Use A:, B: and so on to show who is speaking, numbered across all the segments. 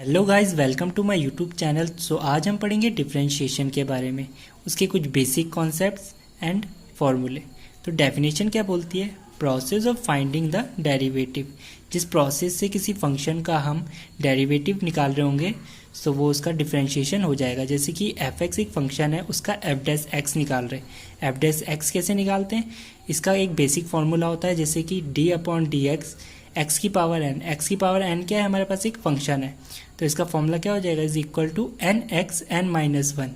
A: Hello guys, welcome to my YouTube channel. So आज हम पढ़ेंगे डिफरेंशिएशन के बारे में, उसके कुछ बेसिक कॉन्सेप्ट्स एंड फॉर्मूले। तो डेफिनेशन क्या बोलती है? Process of finding the derivative. जिस प्रोसेस से किसी फंक्शन का हम डेरिवेटिव निकाल रहे होंगे सो वो उसका डिफरेंशिएशन हो जाएगा। जैसे कि एफ एक्स एक फंक्शन है, उसका एफ डैश एक्स निकाल रहे हैं। एफ डैश एक्स कैसे निकालते हैं? इसका एक बेसिक फार्मूला होता है, जैसे कि D upon D X X की पावर एन। एक्स की पावर एन क्या है? हमारे पास एक फंक्शन है, तो इसका फॉर्मूला क्या हो जाएगा? Is equal to N X N minus one.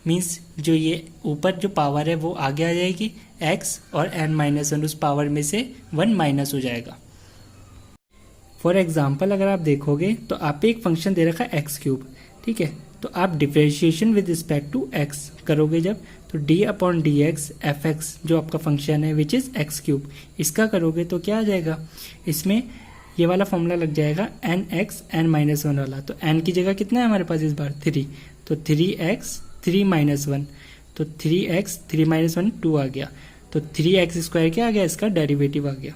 A: Means जो ये ऊपर जो पावर है वो आगे आ जाएगी x, और n माइनस वन उस पावर में से 1 माइनस हो जाएगा। फॉर एग्जाम्पल अगर आप देखोगे तो आप पे एक फंक्शन दे रखा है एक्स क्यूब, ठीक है। तो आप differentiation with respect to x करोगे जब, तो d upon D X F X जो आपका फंक्शन है विच इज़ एक्स क्यूब, इसका करोगे तो क्या आ जाएगा? इसमें ये वाला फॉर्मूला लग जाएगा N X N minus one वाला। तो n की जगह कितना है हमारे पास इस बार? 3, तो 3x 3 माइनस वन, तो 3x 3 माइनस वन 2 आ गया, तो 3x स्क्वायर क्या आ गया? इसका डेरिवेटिव आ गया।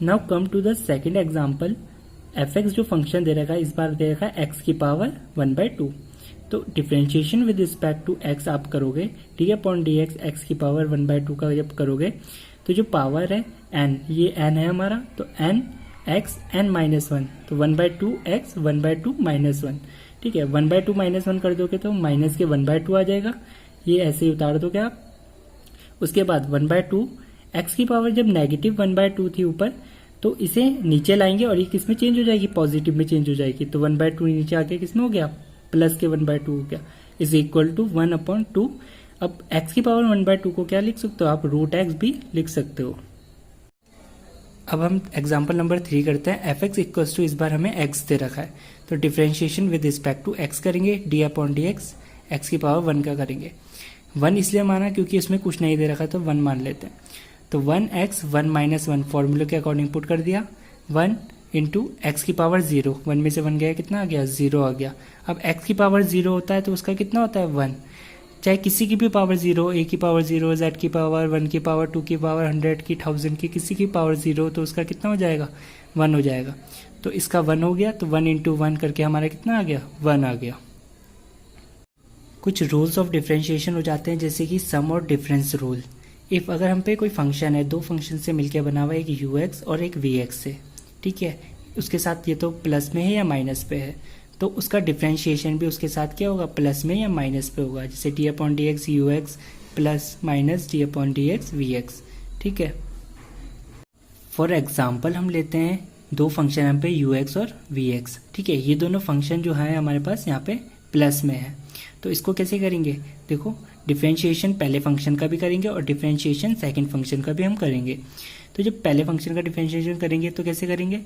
A: Now come to the second example. F X जो फंक्शन दे रखा है इस बार दे रखा है एक्स की पावर 1/2। तो differentiation with respect to X आप करोगे, D upon D X X की पावर 1/2 का जब करोगे तो जो पावर है n, ये n है हमारा, तो n X N minus one, तो 1/2 एक्स 1/2 माइनस वन, ठीक है। 1/2 माइनस वन कर दोगे तो माइनस के 1/2 आ जाएगा, ये ऐसे ही उतार दोगे आप। उसके बाद 1/2 एक्स की पावर जब नेगेटिव 1/2 थी ऊपर, तो इसे नीचे लाएंगे और ये किस में चेंज हो जाएगी? पॉजिटिव में चेंज हो जाएगी। तो 1/2 नीचे आके किस में हो गया? प्लस के 1/2 हो गया, इज इक्वल टू 1/2। अब एक्स की पावर 1/2 को क्या लिख सकते हो आप? रूट एक्स भी लिख सकते हो। अब हम एग्जाम्पल नंबर 3 करते हैं। एफ एक्स इक्वल्स टू, इस बार हमें एक्स दे रखा है, तो differentiation with respect to X करेंगे, D upon D X X की पावर 1 का करेंगे। 1 इसलिए माना क्योंकि इसमें कुछ नहीं दे रखा, तो 1 मान लेते हैं। तो 1x 1 माइनस वन फॉर्मूले के अकॉर्डिंग पुट कर दिया, 1 इंटू एक्स की पावर 0, 1 में से 1 गया, कितना आ गया? 0 आ गया। अब x की पावर 0 होता है तो उसका कितना होता है? 1। चाहे किसी की भी पावर 0, a की पावर 0, z की पावर 1 की पावर 2 की पावर 100 की 1000 की, किसी की पावर 0, तो उसका कितना हो जाएगा? 1 हो जाएगा। तो इसका 1 हो गया, तो 1 इंटू 1 करके हमारा कितना आ गया? 1 आ गया। कुछ रूल्स ऑफ डिफरेंशिएशन हो जाते हैं, जैसे कि सम और डिफरेंस रूल। इफ़ अगर हम पे कोई फंक्शन है, दो फंक्शन से मिलकर बना हुआ है, एक ux और एक vx से, ठीक है, उसके साथ ये तो प्लस में है या माइनस पे है, तो उसका डिफरेंशिएशन भी उसके साथ क्या होगा? प्लस में या माइनस पे होगा। जैसे D upon D X U X plus minus D upon D X V X, ठीक है। फॉर एग्जाम्पल हम लेते हैं दो फंक्शन यहाँ पे यू एक्स और वी एक्स, ठीक है। ये दोनों फंक्शन जो है हमारे पास यहाँ पे प्लस में है, तो इसको कैसे करेंगे? देखो, डिफरेंशिएशन पहले फंक्शन का भी करेंगे और डिफरेंशिएशन सेकंड फंक्शन का भी हम करेंगे। तो जब पहले फंक्शन का डिफरेंशिएशन करेंगे तो कैसे करेंगे?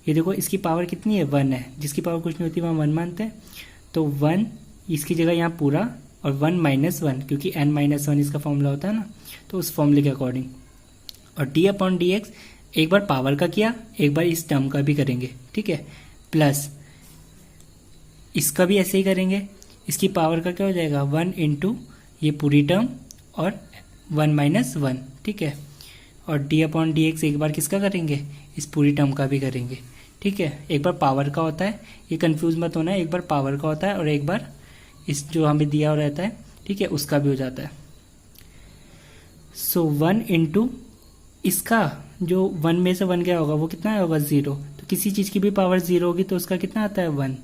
A: ये देखो, इसकी पावर कितनी है? 1 है, जिसकी पावर कुछ नहीं होती वहाँ 1 मानते हैं, तो 1 इसकी जगह यहाँ पूरा, और 1 माइनस वन, क्योंकि n माइनस वन इसका फॉर्मूला होता है ना, तो उस फॉर्मूले के अकॉर्डिंग। और डी अपॉन डी एक्स एक बार पावर का किया, एक बार इस टर्म का भी करेंगे, ठीक है। प्लस इसका भी ऐसे ही करेंगे, इसकी पावर का क्या हो जाएगा? 1 इंटू ये पूरी टर्म और 1 माइनस वन, ठीक है। और डी अपॉन डी एक्स एक बार किसका करेंगे? इस पूरी टर्म का भी करेंगे, ठीक है। एक बार पावर का होता है, ये कंफ्यूज मत होना है, एक बार पावर का होता है और एक बार इस जो हमें दिया हुआ रहता है, ठीक है, उसका भी हो जाता है। सो 1 इंटू इसका जो 1 में से 1 गया होगा वो कितना होगा? 0। तो किसी चीज़ की भी पावर 0 होगी तो उसका कितना आता है? 1,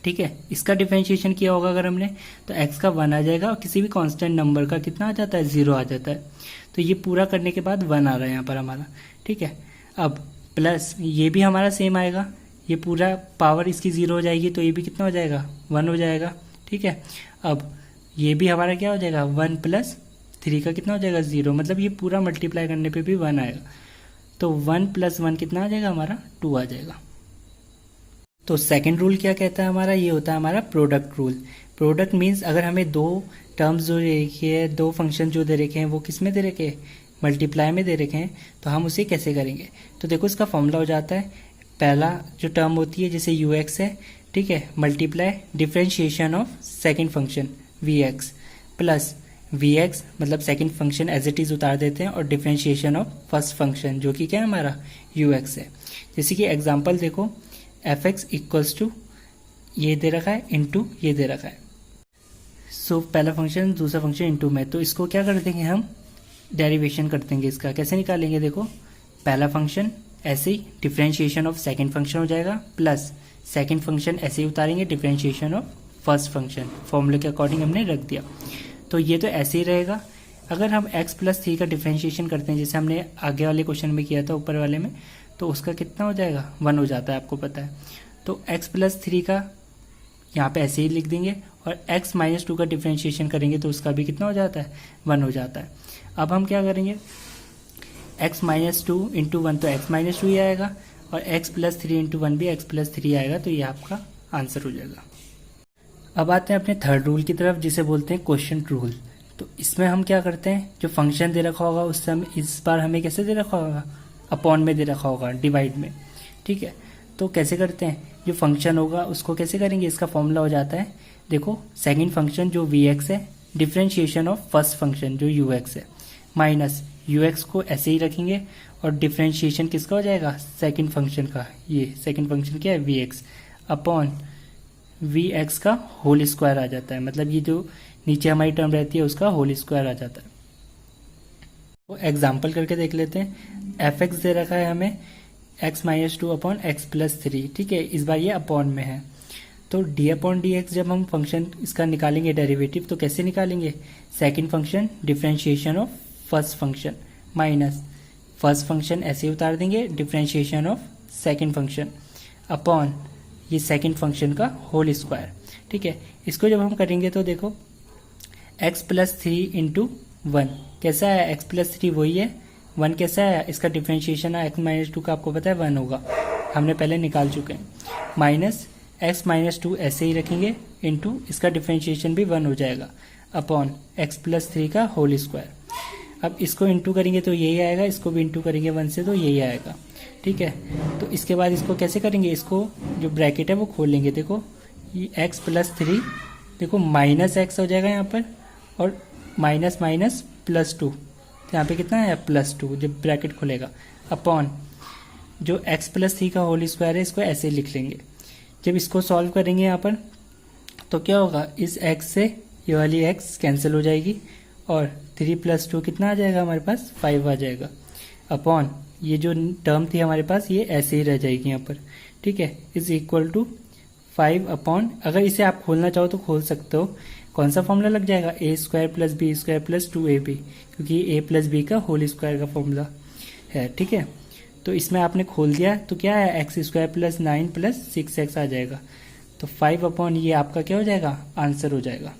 A: ठीक है। इसका डिफरेंशिएशन किया होगा अगर हमने, तो x का 1 आ जाएगा, और किसी भी कांस्टेंट नंबर का कितना आ जाता है? 0 आ जाता है। तो ये पूरा करने के बाद 1 आ रहा है यहाँ पर हमारा, ठीक है। अब प्लस ये भी हमारा सेम आएगा, ये पूरा पावर इसकी 0 हो जाएगी, तो ये भी कितना हो जाएगा? 1 हो जाएगा, ठीक है। अब ये भी हमारा क्या हो जाएगा? 1 प्लस 3 का कितना हो जाएगा? 0, मतलब ये पूरा मल्टीप्लाई करने पे भी 1 आएगा। तो 1 प्लस 1 कितना आ जाएगा हमारा? 2 आ जाएगा। तो सेकंड रूल क्या कहता है हमारा? ये होता है हमारा प्रोडक्ट रूल। प्रोडक्ट मीन्स अगर हमें दो टर्म्स जो दे रखी है, दो फंक्शन जो दे रखे हैं, वो किस में दे रखे हैं? मल्टीप्लाई में दे रखे हैं, तो हम उसे कैसे करेंगे? तो देखो, इसका फॉर्मूला हो जाता है, पहला जो टर्म होती है जैसे यू एक्स है, ठीक है, multiply differentiation of second function V X plus V X, मतलब second function as it is उतार देते हैं, और डिफरेंशिएशन ऑफ फर्स्ट फंक्शन जो कि क्या है हमारा? यू एक्स है। जैसे कि एग्जाम्पल देखो, एफ एक्स इक्वल्स टू ये दे रखा है इंटू ये दे रखा है। सो पहला फंक्शन दूसरा फंक्शन इंटू में, तो इसको क्या कर देंगे हम, डेरिवेशन कर देंगे। इसका कैसे निकालेंगे, देखो पहला फंक्शन ऐसे ही डिफ्रेंशिएशन ऑफ सेकंड फंक्शन हो जाएगा, प्लस सेकंड फंक्शन ऐसे ही उतारेंगे डिफ्रेंशिएशन ऑफ फर्स्ट फंक्शन, फॉर्मूले के अकॉर्डिंग हमने रख दिया। तो ये तो ऐसे ही रहेगा। अगर हम x प्लस 3 का डिफ्रेंशिएशन करते हैं जैसे हमने आगे वाले क्वेश्चन में किया था ऊपर वाले में, तो उसका कितना हो जाएगा, 1 हो जाता है, आपको पता है। तो x प्लस 3 का यहाँ पे ऐसे ही लिख देंगे, और x माइनस 2 का डिफ्रेंशिएशन करेंगे तो उसका भी कितना हो जाता है, 1 हो जाता है। अब हम क्या करेंगे, x माइनस 2 इंटू 1 तो x माइनस 2 ही आएगा, और x प्लस 3 इंटू 1 भी x प्लस 3 आएगा, तो ये आपका आंसर हो जाएगा। अब आते हैं अपने थर्ड रूल की तरफ जिसे बोलते हैं क्वोशिएंट रूल। तो इसमें हम क्या करते हैं, जो फंक्शन दे रखा होगा उस समय इस बार हमें कैसे दे रखा होगा, अपॉन में दे रखा होगा, डिवाइड में, ठीक है। तो कैसे करते हैं, जो फंक्शन होगा उसको कैसे करेंगे, इसका फॉर्मूला हो जाता है, देखो सेकंड फंक्शन जो vx है, डिफ्रेंशिएशन ऑफ फर्स्ट फंक्शन जो ux है, माइनस ux को ऐसे ही रखेंगे, और डिफ्रेंशिएशन किसका हो जाएगा, सेकंड फंक्शन का, ये सेकंड फंक्शन क्या है vx, अपॉन vx का होल स्क्वायर आ जाता है, मतलब ये जो नीचे हमारी टर्म रहती है उसका होल स्क्वायर आ जाता है। तो एग्जाम्पल करके देख लेते हैं। fx दे रखा है हमें x minus 2 upon x plus 3, ठीक है, इस बार ये अपॉन में है। तो d अपॉन डी एक्स जब हम फंक्शन इसका निकालेंगे डेरिवेटिव, तो कैसे निकालेंगे, second function differentiation of first function, minus first function ऐसे ही उतार देंगे differentiation of second function, upon ये सेकंड फंक्शन का होल स्क्वायर, ठीक है। इसको जब हम करेंगे तो देखो x प्लस 3 इंटू 1 कैसा है, x प्लस 3 वही है, 1 कैसा है, इसका डिफ्रेंशिएशन है x माइनस 2 का, आपको पता है 1 होगा, हमने पहले निकाल चुके हैं, माइनस x माइनस 2 ऐसे ही रखेंगे, इंटू इसका डिफ्रेंशिएशन भी 1 हो जाएगा, अपॉन x प्लस 3 का होल स्क्वायर। अब इसको इंटू करेंगे तो यही आएगा, इसको भी इंटू करेंगे 1 से तो यही आएगा, ठीक है। तो इसके बाद इसको कैसे करेंगे, इसको जो ब्रैकेट है वो खोल लेंगे, देखो ये x प्लस 3, देखो माइनस x हो जाएगा यहाँ पर, और माइनस माइनस प्लस 2, तो यहाँ पे कितना है +2 जब ब्रैकेट खुलेगा, अपॉन जो x प्लस 3 का होल स्क्वायर है इसको ऐसे लिख लेंगे। जब इसको सॉल्व करेंगे यहाँ पर तो क्या होगा, इस x से ये वाली x कैंसिल हो जाएगी, और 3 + 2 कितना आ जाएगा हमारे पास, 5 आ जाएगा, अपॉन ये जो टर्म थी हमारे पास ये ऐसे ही रह जाएगी यहाँ पर, ठीक है, इज इक्वल टू 5 अपॉन, अगर इसे आप खोलना चाहो तो खोल सकते हो, कौन सा फॉर्मूला लग जाएगा, a² + b² + 2ab, क्योंकि a + b का होल स्क्वायर का फॉर्मूला है, ठीक है। तो इसमें आपने खोल दिया तो क्या है, x² + 9 + 6x आ जाएगा, तो 5 अपॉन ये आपका क्या हो जाएगा, आंसर हो जाएगा।